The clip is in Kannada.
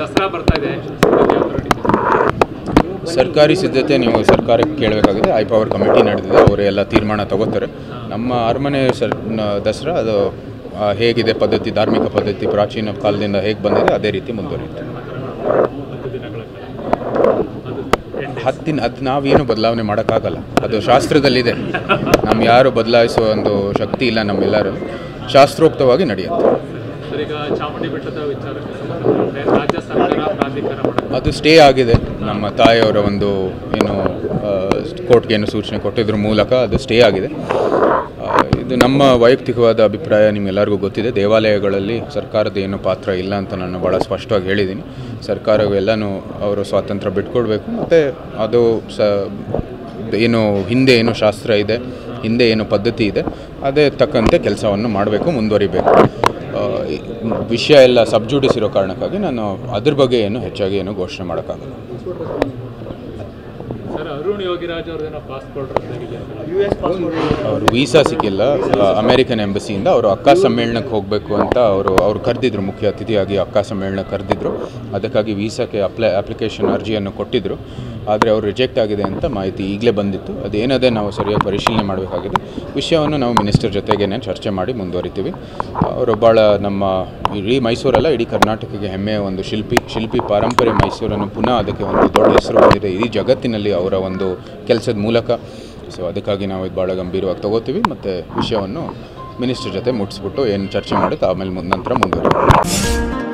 ದಸರಾ ಬರ್ತಾ ಇದೆ, ಸರ್ಕಾರಿ ಸಿದ್ಧತೆ ನೀವು ಸರ್ಕಾರಕ್ಕೆ ಕೇಳಬೇಕಾಗಿದೆ. ಐ ಪವರ್ ಕಮಿಟಿ ನಡೆದಿದೆ, ಅವರು ಎಲ್ಲ ತೀರ್ಮಾನ ತಗೋತಾರೆ. ನಮ್ಮ ಅರಮನೆ ದಸರಾ ಅದು ಹೇಗಿದೆ ಪದ್ಧತಿ, ಧಾರ್ಮಿಕ ಪದ್ಧತಿ ಪ್ರಾಚೀನ ಕಾಲದಿಂದ ಹೇಗೆ ಬಂದಿದೆ ಅದೇ ರೀತಿ ಮುಂದುವರಿಯುತ್ತೆ. 10 ದಿನ ಅದು ನಾವೇನು ಬದಲಾವಣೆ ಮಾಡೋಕ್ಕಾಗಲ್ಲ, ಅದು ಶಾಸ್ತ್ರದಲ್ಲಿದೆ. ನಮ್ಮ ಯಾರು ಬದಲಾಯಿಸುವ ಒಂದು ಶಕ್ತಿ ಇಲ್ಲ, ನಮ್ಮೆಲ್ಲರೂ ಶಾಸ್ತ್ರೋಕ್ತವಾಗಿ ನಡೆಯುತ್ತೆ. ಅದು ಸ್ಟೇ ಆಗಿದೆ. ನಮ್ಮ ತಾಯಿಯವರ ಒಂದು ಏನು ಕೋರ್ಟ್ಗೆ ಏನು ಸೂಚನೆ ಕೊಟ್ಟಿದ್ರ ಮೂಲಕ ಅದು ಸ್ಟೇ ಆಗಿದೆ. ಇದು ನಮ್ಮ ವೈಯಕ್ತಿಕವಾದ ಅಭಿಪ್ರಾಯ, ನಿಮ್ಗೆಲ್ಲರಿಗೂ ಗೊತ್ತಿದೆ. ದೇವಾಲಯಗಳಲ್ಲಿ ಸರ್ಕಾರದ ಏನು ಪಾತ್ರ ಇಲ್ಲ ಅಂತ ನಾನು ಭಾಳ ಸ್ಪಷ್ಟವಾಗಿ ಹೇಳಿದ್ದೀನಿ. ಸರ್ಕಾರವೆಲ್ಲನೂ ಅವರು ಸ್ವಾತಂತ್ರ್ಯ ಬಿಟ್ಕೊಡ್ಬೇಕು, ಮತ್ತು ಅದು ಏನು ಹಿಂದೆ ಏನು ಶಾಸ್ತ್ರ ಇದೆ, ಹಿಂದೆ ಏನು ಪದ್ಧತಿ ಇದೆ, ಅದೇ ತಕ್ಕಂತೆ ಕೆಲಸವನ್ನು ಮಾಡಬೇಕು, ಮುಂದುವರಿಬೇಕು. ವಿಷಯ ಎಲ್ಲ ಸಬ್ಜುಡಿಸ್ ಇರೋ ಕಾರಣಕ್ಕಾಗಿ ನಾನು ಅದ್ರ ಬಗ್ಗೆ ಏನು ಹೆಚ್ಚಾಗಿ ಏನು ಘೋಷಣೆ ಮಾಡೋಕ್ಕಾಗಲ್ಲ. ಅವರು ವೀಸಾ ಸಿಕ್ಕಿಲ್ಲ, ಅಮೇರಿಕನ್ ಎಂಬಸಿಯಿಂದ ಅವರು ಅಕ್ಕ ಸಮ್ಮೇಳನಕ್ಕೆ ಹೋಗಬೇಕು ಅಂತ ಅವರು ಕರೆದಿದ್ರು, ಮುಖ್ಯ ಅತಿಥಿಯಾಗಿ ಅಕ್ಕ ಸಮ್ಮೇಳನಕ್ಕೆ ಕರೆದಿದ್ರು. ಅದಕ್ಕಾಗಿ ವೀಸಾಕ್ಕೆ ಅಪ್ಲಿಕೇಶನ್ ಅರ್ಜಿಯನ್ನು ಕೊಟ್ಟಿದ್ದರು. ಆದರೆ ಅವರು ರಿಜೆಕ್ಟ್ ಆಗಿದೆ ಅಂತ ಮಾಹಿತಿ ಈಗಲೇ ಬಂದಿತ್ತು. ಅದೇನದೇ ನಾವು ಸರಿಯಾಗಿ ಪರಿಶೀಲನೆ ಮಾಡಬೇಕಾಗಿದೆ. ವಿಷಯವನ್ನು ನಾವು ಮಿನಿಸ್ಟರ್ ಜೊತೆಗೇ ಚರ್ಚೆ ಮಾಡಿ ಮುಂದುವರಿತೀವಿ. ಅವರು ಭಾಳ ನಮ್ಮ ಇಡೀ ಮೈಸೂರಲ್ಲ, ಇಡೀ ಕರ್ನಾಟಕಕ್ಕೆ ಹೆಮ್ಮೆಯ ಒಂದು ಶಿಲ್ಪಿ ಪರಂಪರೆ ಮೈಸೂರನ್ನು ಪುನಃ ಅದಕ್ಕೆ ಒಂದು ದೊಡ್ಡ ಹೆಸರು ಬಂದಿದೆ ಇಡೀ ಜಗತ್ತಿನಲ್ಲಿ ಅವರ ಒಂದು ಕೆಲಸದ ಮೂಲಕ. ಸೊ ಅದಕ್ಕಾಗಿ ನಾವು ಇದು ಭಾಳ ಗಂಭೀರವಾಗಿ ತಗೋತೀವಿ, ಮತ್ತು ವಿಷಯವನ್ನು ಮಿನಿಸ್ಟರ್ ಜೊತೆ ಮುಟ್ಟಿಸ್ಬಿಟ್ಟು ಏನು ಚರ್ಚೆ ಮಾಡುತ್ತೆ ಆಮೇಲೆ ನಂತರ ಮುಂದುವರಿತೀವಿ.